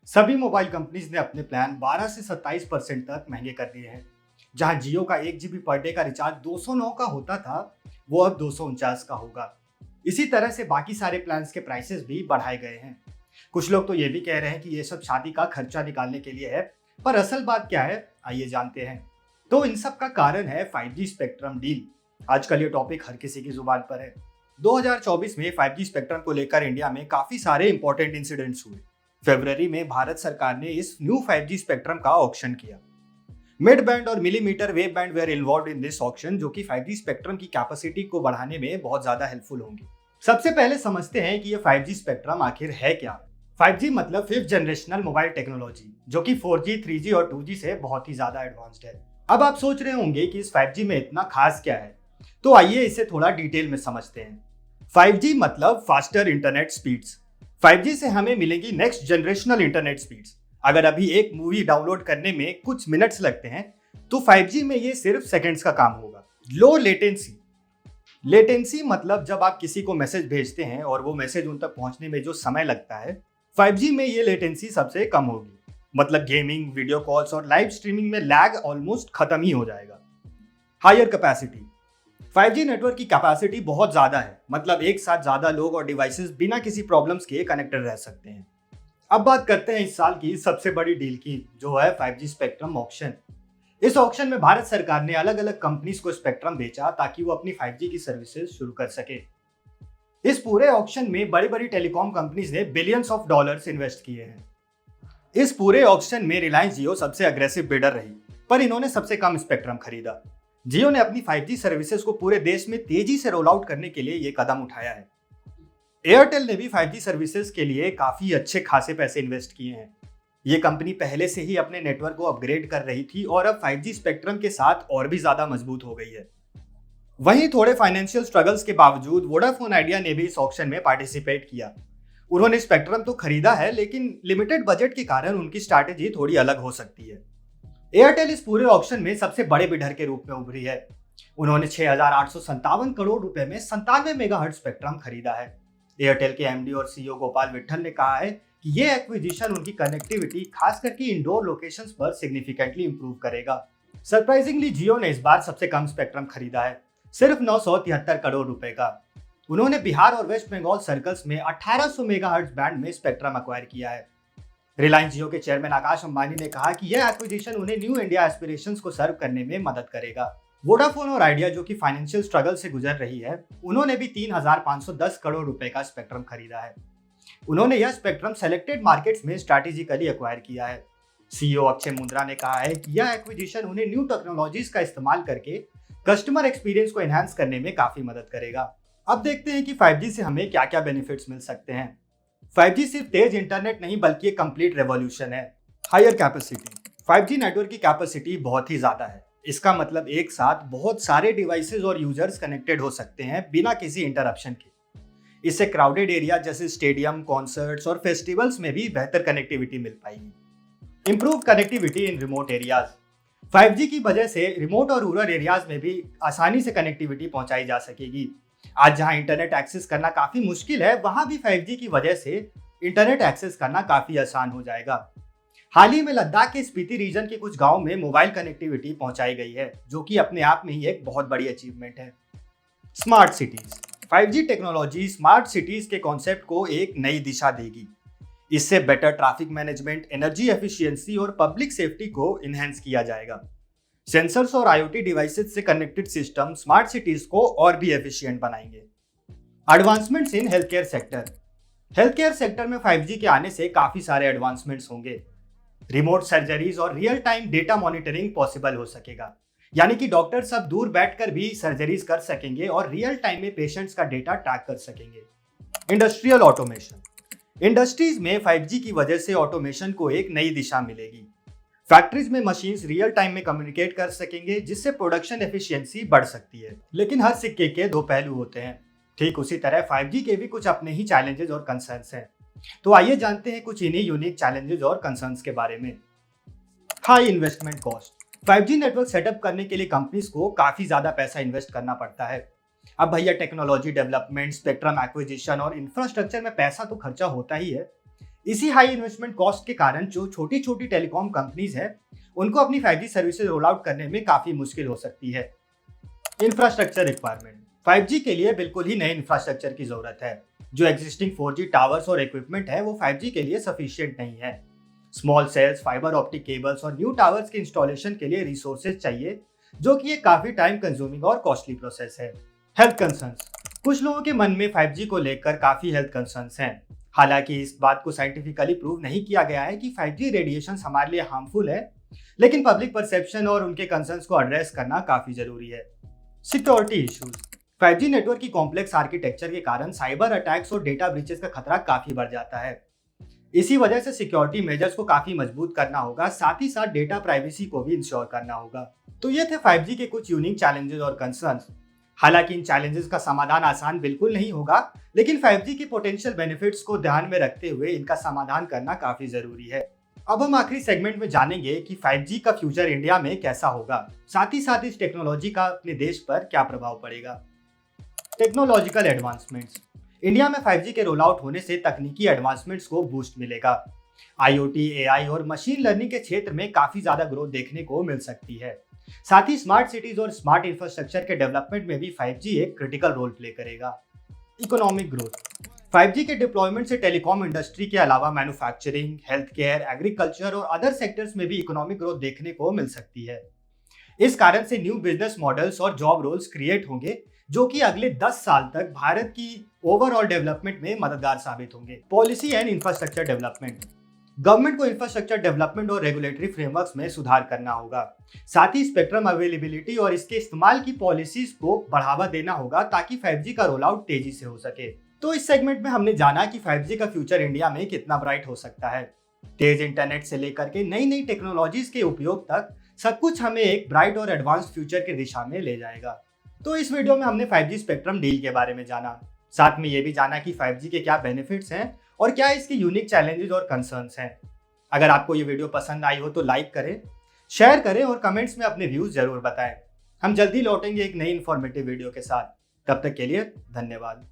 सभी mobile companies ने अपने प्लान 12 से 27% तक महंगे कर दिए हैं। जहां जियो का 1 GB पर डे का रिचार्ज 209 का होता था, वो अब 249 का होगा। इसी तरह से बाकी सारे प्लान्स के प्राइसेस भी बढ़ाए गए हैं। कुछ लोग तो ये भी कह रहे हैं कि ये सब शादी का खर्चा निकालने के लिए है, पर असल बात क्या है आइए जानते हैं। तो इन सब का कारण है 5G स्पेक्ट्रम डील। आजकल ये टॉपिक हर किसी की जुबान पर है। 2024 में 5G स्पेक्ट्रम को लेकर इंडिया में काफी सारे इंपॉर्टेंट इंसिडेंट्स हुए। फरवरी में भारत सरकार ने इस न्यू 5G स्पेक्ट्रम का ऑक्शन किया। मिड बैंड और millimetre wave band were involved in this auction, जो कि 5G स्पेक्ट्रम की कैपेसिटी को बढ़ाने में बहुत ज्यादा हेल्पफुल होंगी। सबसे पहले समझते हैं कि ये 5G स्पेक्ट्रम आखिर है क्या। 5G मतलब फिफ्थ जनरेशनल मोबाइल टेक्नोलॉजी, जो कि 4G, 3G और 2G से बहुत ही ज्यादा एडवांस्ड है। अब आप सोच रहे होंगे कि इस 5G में इतना खास क्या है, तो आइए इसे थोड़ा डिटेल में समझते हैं। 5G मतलब फास्टर इंटरनेट स्पीड्स। 5G से हमें मिलेगी नेक्स्ट जनरेशनल इंटरनेट स्पीड्स। अगर अभी एक मूवी डाउनलोड करने में कुछ मिनट्स लगते हैं, तो 5G में ये सिर्फ सेकंड्स का काम होगा। Low latency. लेटेंसी मतलब जब आप किसी को मैसेज भेजते हैं और वो मैसेज उन तक पहुंचने में जो समय लगता है, 5G में ये लेटेंसी सबसे कम होगी। मतलब गेमिंग, वीडियो कॉल्स और लाइव स्ट्रीमिंग में लैग ऑलमोस्ट खत्म ही हो जाएगा। Higher capacity. 5G नेटवर्क की कैपेसिटी बहुत ज्यादा है, मतलब एक साथ ज्यादा लोग और डिवाइसेस बिना किसी प्रॉब्लम्स के कनेक्टेड रह सकते हैं। अब बात करते हैं इस साल की सबसे बड़ी डील की, जो है 5G स्पेक्ट्रम ऑक्शन। इस ऑक्शन में भारत सरकार ने अलग अलग कंपनीज को स्पेक्ट्रम बेचा ताकि वो अपनी 5G की सर्विसेज शुरू कर सके। इस पूरे ऑक्शन में बड़ी बड़ी टेलीकॉम कंपनीज ने बिलियंस ऑफ डॉलर्स इन्वेस्ट किए हैं। इस पूरे ऑक्शन में रिलायंस जियो सबसे अग्रेसिव बिडर रही, पर इन्होंने सबसे कम स्पेक्ट्रम खरीदा। जियो ने अपनी 5G सर्विसेज को पूरे देश में तेजी से रोल आउट करने के लिए ये कदम उठाया है। एयरटेल ने भी 5G सर्विसेज के लिए काफी अच्छे खासे पैसे इन्वेस्ट किए हैं। ये कंपनी पहले से ही अपने नेटवर्क को अपग्रेड कर रही थी और अब 5G स्पेक्ट्रम के साथ और भी ज्यादा मजबूत हो गई है। वहीं थोड़े फाइनेंशियल स्ट्रगल्स के बावजूद वोडाफोन आइडिया ने भी इस ऑक्शन में पार्टिसिपेट किया। उन्होंने स्पेक्ट्रम तो खरीदा है, लेकिन लिमिटेड बजट के कारण उनकी स्ट्रैटेजी थोड़ी अलग हो सकती है। एयरटेल इस पूरे ऑक्शन में सबसे बड़े बिडर के रूप में उभरी है। उन्होंने 6,857 करोड़ रुपए में 97 मेगाहर्ट्ज स्पेक्ट्रम खरीदा है। एयरटेल के एमडी और सीईओ गोपाल विट्ठल ने कहा है कि ये एक्विजिशन उनकी कनेक्टिविटी खास करके इंडोर लोकेशंस पर सिग्निफिकेंटली इंप्रूव करेगा। सरप्राइजिंगली जियो ने इस बार सबसे कम स्पेक्ट्रम खरीदा है, सिर्फ 973 करोड़ रुपए का। उन्होंने बिहार और वेस्ट बंगाल सर्कल्स में 1800 मेगाहर्ट्ज बैंड में स्पेक्ट्रम एक्वायर किया है। रिलायंस जियो के चेयरमैन आकाश अंबानी ने कहा कि यह एक्विजिशन उन्हें न्यू इंडिया एस्पिरेशंस को सर्व करने में मदद करेगा। वोडाफोन और आइडिया, जो कि फाइनेंशियल स्ट्रगल से गुजर रही है, उन्होंने भी 3,510 करोड़ रुपए का स्पेक्ट्रम खरीदा है। उन्होंने यह स्पेक्ट्रम सेलेक्टेड मार्केट्स में स्ट्रैटेजिकली एक्वायर किया है। सीईओ अक्षय मुंद्रा ने कहा है कि यह एक्विजिशन उन्हें न्यू टेक्नोलॉजीज का इस्तेमाल करके कस्टमर एक्सपीरियंस को एनहांस करने में काफी मदद करेगा। अब देखते हैं कि 5G से हमें क्या क्या बेनिफिट्स मिल सकते हैं। 5G सिर्फ तेज इंटरनेट नहीं बल्कि एक कंप्लीट रेवोल्यूशन है। Higher capacity. 5G नेटवर्क की कैपेसिटी बहुत ही ज्यादा है। इसका मतलब एक साथ बहुत सारे डिवाइसेस और यूजर्स कनेक्टेड हो सकते हैं बिना किसी इंटरप्शन के। इससे क्राउडेड एरिया जैसे स्टेडियम, कॉन्सर्ट्स और फेस्टिवल्स में भी बेहतर कनेक्टिविटी मिल पाएगी। इंप्रूव कनेक्टिविटी इन रिमोट एरियाज। 5G की वजह से रिमोट और रूरल एरियाज में भी आसानी से कनेक्टिविटी पहुंचाई जा सकेगी। आज जहां इंटरनेट एक्सेस करना काफी मुश्किल है, वहां भी 5G की वजह से इंटरनेट एक्सेस करना काफी आसान हो जाएगा। हाल ही में लद्दाख के स्पीति रीजन के कुछ गांव में मोबाइल कनेक्टिविटी पहुंचाई गई है, जो कि अपने आप में ही एक बहुत बड़ी अचीवमेंट है। Smart cities. 5G technology smart cities के कॉन्सेप्ट को एक नई दिशा देगी। इससे better traffic management, energy efficiency और पब्लिक सेफ्टी को इनहेंस किया जाएगा। सेंसर्स और IoT डिवाइसेस से कनेक्टेड सिस्टम स्मार्ट सिटीज को और भी एफिशिएंट बनाएंगे। Advancements in health care sector. Health care sector में 5G के आने से काफी सारे एडवांसमेंट्स होंगे। रिमोट सर्जरीज और real time data monitoring possible हो सकेगा, यानी कि डॉक्टर सब दूर बैठकर भी सर्जरीज कर सकेंगे और रियल टाइम में पेशेंट्स का डेटा ट्रैक कर सकेंगे। Industrial automation. इंडस्ट्रीज में 5G की वजह से ऑटोमेशन को एक नई दिशा मिलेगी। फैक्ट्रीज में मशीन्स रियल टाइम में कम्युनिकेट कर सकेंगे, जिससे प्रोडक्शन एफिशिएंसी बढ़ सकती है। लेकिन हर सिक्के के दो पहलू होते हैं। ठीक उसी तरह 5G के भी कुछ अपने ही चैलेंजेस और कंसर्न्स हैं। तो आइए जानते हैं कुछ इन्हीं यूनिक चैलेंजेस और कंसर्न्स के बारे में। High investment cost. 5G network setup करने के लिए कंपनीज को काफी ज्यादा पैसा इन्वेस्ट करना पड़ता है। अब भैया टेक्नोलॉजी डेवलपमेंट, स्पेक्ट्रम एक्विजिशन और इंफ्रास्ट्रक्चर में पैसा तो खर्चा होता ही है। इसी हाई इन्वेस्टमेंट कॉस्ट के कारण जो छोटी छोटी टेलीकॉम कंपनीज है उनको अपनी 5G सर्विसेज रोल आउट करने में काफी मुश्किल हो सकती है। Infrastructure requirement. 5G के लिए बिल्कुल ही नए इंफ्रास्ट्रक्चर की जरूरत है। जो एग्जिस्टिंग 4G टावर्स और इक्विपमेंट है वो 5G के लिए सफिशिएंट नहीं है। Small cells, fibre optic cables और न्यू टावर्स के इंस्टॉलेशन के लिए रिसोर्सेज चाहिए, जो कि एक काफी टाइम कंज्यूमिंग और कॉस्टली प्रोसेस है। Health concerns. कुछ लोगों के मन में 5G को लेकर काफी हेल्थ कंसर्न्स हैं। हालांकि इस बात को साइंटिफिकली प्रूव नहीं किया गया है कि 5G रेडिएशन हमारे लिए हार्मफुल है, लेकिन पब्लिक परसेप्शन और उनके कंसर्न्स को एड्रेस करना काफी जरूरी है। Security issues. 5G नेटवर्क की कॉम्प्लेक्स आर्किटेक्चर के कारण साइबर अटैक्स और डेटा ब्रीचेस का खतरा काफी बढ़ जाता है। इसी वजह से सिक्योरिटी मेजर्स को काफी मजबूत करना होगा, साथ ही साथ डेटा प्राइवेसी को भी इंश्योर करना होगा। तो ये थे 5G के कुछ यूनिक चैलेंजेस और कंसर्न्स। हालांकि इन चैलेंजेस का समाधान आसान बिल्कुल नहीं होगा, लेकिन 5G की पोटेंशियल बेनिफिट्स को ध्यान में रखते हुए इनका समाधान करना काफी जरूरी है। अब हम आखिरी सेगमेंट में जानेंगे कि 5G का फ्यूचर इंडिया में कैसा होगा, साथ ही साथ इस टेक्नोलॉजी का अपने देश पर क्या प्रभाव पड़ेगा। Technological advancements. इंडिया में 5G के रोल आउट होने से तकनीकी एडवांसमेंट्स को बूस्ट मिलेगा। IoT, AI और मशीन लर्निंग के क्षेत्र में काफी ज्यादा ग्रोथ देखने को मिल सकती है। साथ ही स्मार्ट सिटीज और स्मार्ट इंफ्रास्ट्रक्चर के डेवलपमेंट में भी 5G एक क्रिटिकल रोल प्ले करेगा। Economic growth. 5G के डिप्लॉयमेंट से टेलीकॉम इंडस्ट्री के अलावा मैन्युफैक्चरिंग, हेल्थ केयर, एग्रीकल्चर और अदर सेक्टर्स में भी इकोनॉमिक ग्रोथ देखने को मिल सकती है। इस कारण से न्यू बिजनेस मॉडल्स और जॉब रोल्स क्रिएट होंगे, जो कि अगले 10 साल तक भारत की ओवरऑल डेवलपमेंट में मददगार साबित होंगे। Policy and infrastructure development. Government को इंफ्रास्ट्रक्चर डेवलपमेंट और रेगुलेटरी फ्रेमवर्क्स में सुधार करना होगा। साथ ही स्पेक्ट्रम अवेलेबिलिटी और इसके इस्तेमाल की पॉलिसीज को बढ़ावा देना होगा, ताकि 5G का रोल आउट तेजी से हो सके। तो इस सेगमेंट में हमने जाना कि 5G का फ्यूचर इंडिया में कितना ब्राइट हो सकता है। तेज इंटरनेट से लेकर के नई नई टेक्नोलॉजीज के उपयोग तक सब कुछ हमें एक ब्राइट और एडवांस फ्यूचर की दिशा में ले जाएगा। तो इस वीडियो में हमने 5G स्पेक्ट्रम डील के बारे में जाना, साथ में ये भी जाना कि 5G के क्या बेनिफिट्स हैं और क्या इसके यूनिक चैलेंजेस और कंसर्न्स हैं। अगर आपको ये वीडियो पसंद आई हो तो लाइक करें, शेयर करें और कमेंट्स में अपने व्यूज जरूर बताएं। हम जल्दी लौटेंगे एक नई इंफॉर्मेटिव वीडियो के साथ। तब तक के लिए धन्यवाद।